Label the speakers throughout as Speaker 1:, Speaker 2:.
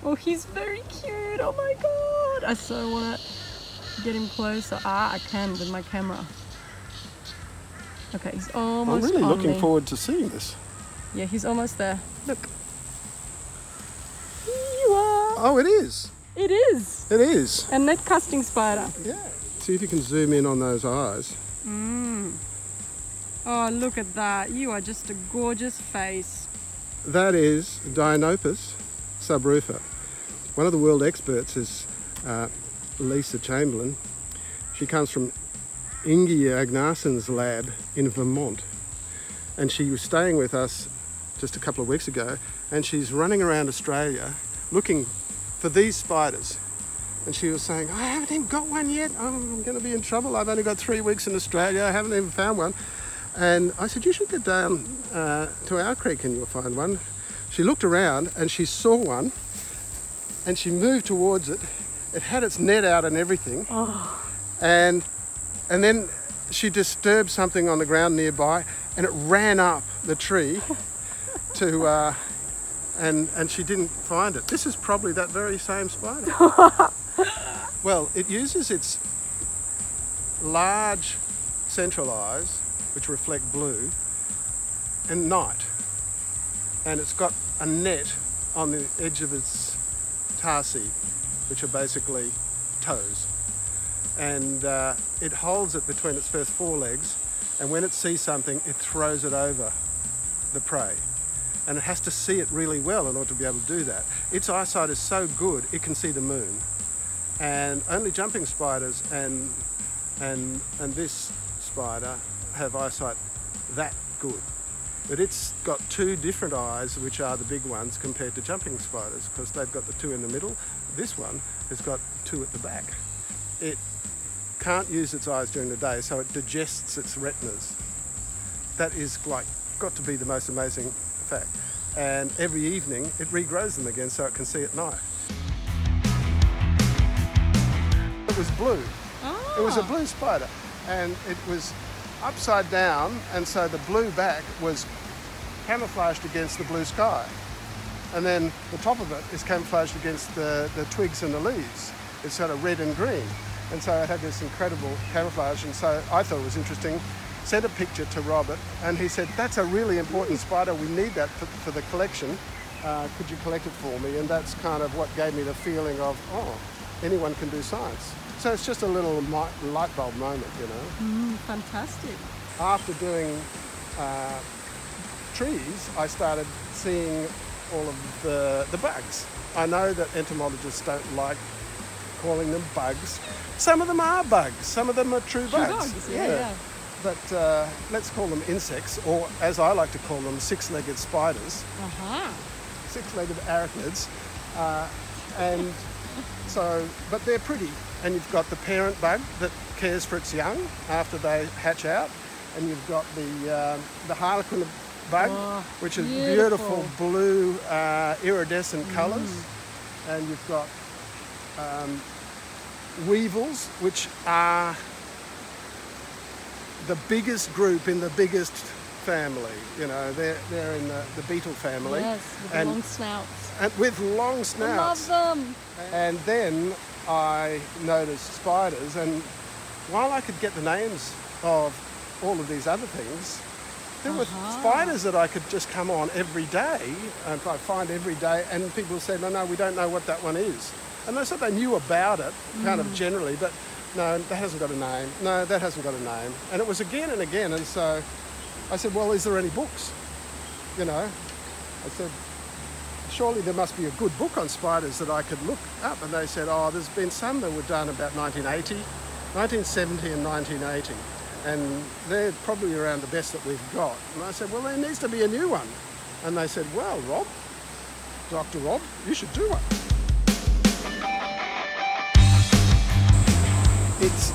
Speaker 1: Oh, he's very cute. Oh my god. I so want to get him closer. I can with my camera. Okay, he's almost
Speaker 2: I'm really
Speaker 1: on
Speaker 2: looking
Speaker 1: me.
Speaker 2: forward to seeing this.
Speaker 1: Yeah, he's almost there. Look. You are.
Speaker 2: Oh, it is.
Speaker 1: It is.
Speaker 2: It is.
Speaker 1: A net casting spider.
Speaker 2: Yeah. See if you can zoom in on those eyes.
Speaker 1: Oh, look at that. You are just a gorgeous face.
Speaker 2: That is Dinopus subrufa. One of the world experts is Lisa Chamberlain. She comes from Ingi Agnarsson's lab in Vermont, and she was staying with us just a couple of weeks ago, and she's running around Australia looking for these spiders. And she was saying, I haven't even got one yet. I'm going to be in trouble. I've only got 3 weeks in Australia. I haven't even found one. And I said, you should get down to our creek and you'll find one. She looked around and she saw one, and she moved towards it. It had its net out and everything.
Speaker 1: Oh.
Speaker 2: And then she disturbed something on the ground nearby, and it ran up the tree to, and she didn't find it. This is probably that very same spider. Well, it uses its large central eyes, which reflect blue, at night. And it's got a net on the edge of its tarsi, which are basically toes. And it holds it between its first forelegs, and when it sees something, it throws it over the prey. And it has to see it really well in order to be able to do that. Its eyesight is so good, it can see the moon. And only jumping spiders and this spider have eyesight that good. But it's got 2 different eyes, which are the big ones compared to jumping spiders, because they've got the 2 in the middle. This one has got 2 at the back. It can't use its eyes during the day, so it digests its retinas. That is like got to be the most amazing fact. And every evening it regrows them again so it can see at night. It was blue.
Speaker 1: Oh.
Speaker 2: It was a blue spider, and it was upside down, and so the blue back was camouflaged against the blue sky. And then the top of it is camouflaged against the twigs and the leaves. It's sort of red and green. And so it had this incredible camouflage, and so I thought it was interesting. Sent a picture to Robert, and he said, that's a really important spider, we need that for the collection. Could you collect it for me? And that's kind of what gave me the feeling of, oh, anyone can do science. So it's just a little light bulb moment, you know.
Speaker 1: Fantastic.
Speaker 2: After doing trees, I started seeing all of the bugs. I know that entomologists don't like calling them bugs. Some of them are bugs, some of them are true bugs.
Speaker 1: Yeah.
Speaker 2: But let's call them insects, or as I like to call them, 6-legged spiders. 6-legged arachnids. And so, but they're pretty. And you've got the parent bug that cares for its young after they hatch out. And you've got the harlequin bug, which is beautiful blue iridescent colours. And you've got weevils, which are the biggest group in the biggest family. You know, they're in the beetle family.
Speaker 1: Yes, with long snouts.
Speaker 2: And with long snouts.
Speaker 1: I love them.
Speaker 2: And then I noticed spiders, and while I could get the names of all of these other things, there were spiders that I could just come on every day, and I find every day, and people say, no, we don't know what that one is. And they said they knew about it, kind of generally, but no, that hasn't got a name. No, that hasn't got a name. And it was again and again, and so I said, well, is there any books? You know, I said, surely there must be a good book on spiders that I could look up. And they said, oh, there's been some that were done about 1980, 1970 and 1980. And they're probably around the best that we've got. And I said, well, there needs to be a new one. And they said, well, Rob, Dr. Rob, you should do one. It's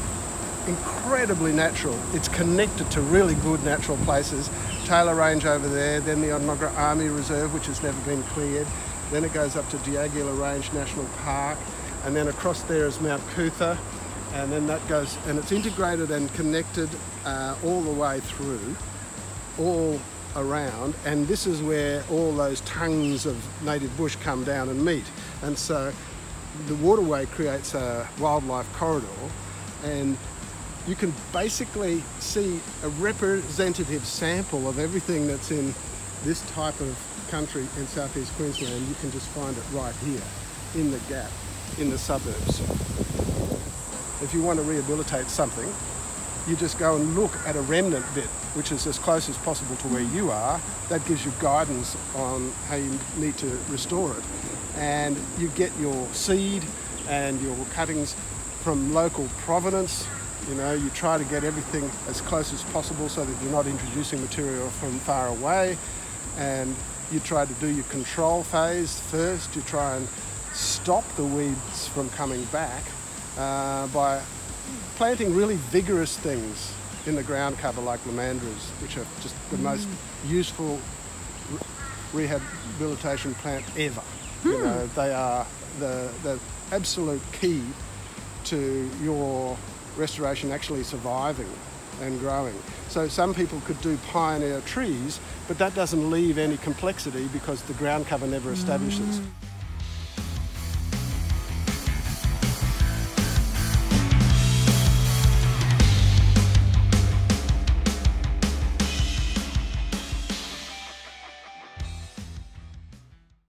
Speaker 2: incredibly natural. It's connected to really good natural places. Taylor Range over there, then the Onogra Army Reserve, which has never been cleared. Then it goes up to Diagula Range National Park, and then across there is Mount Cootha, and then that goes, and it's integrated and connected all the way through, all around, and this is where all those tongues of native bush come down and meet. And so the waterway creates a wildlife corridor, and you can basically see a representative sample of everything that's in this type of country in southeast Queensland. You can just find it right here in the gap, in the suburbs. If you want to rehabilitate something, you just go and look at a remnant bit, which is as close as possible to where you are. That gives you guidance on how you need to restore it. And you get your seed and your cuttings from local provenance. You know, you try to get everything as close as possible so that you're not introducing material from far away. And you try to do your control phase first. You try and stop the weeds from coming back by planting really vigorous things in the ground cover like lomandras, which are just the most useful rehabilitation plant ever. You know, they are the absolute key to your restoration actually surviving and growing. So some people could do pioneer trees, but that doesn't leave any complexity because the ground cover never establishes.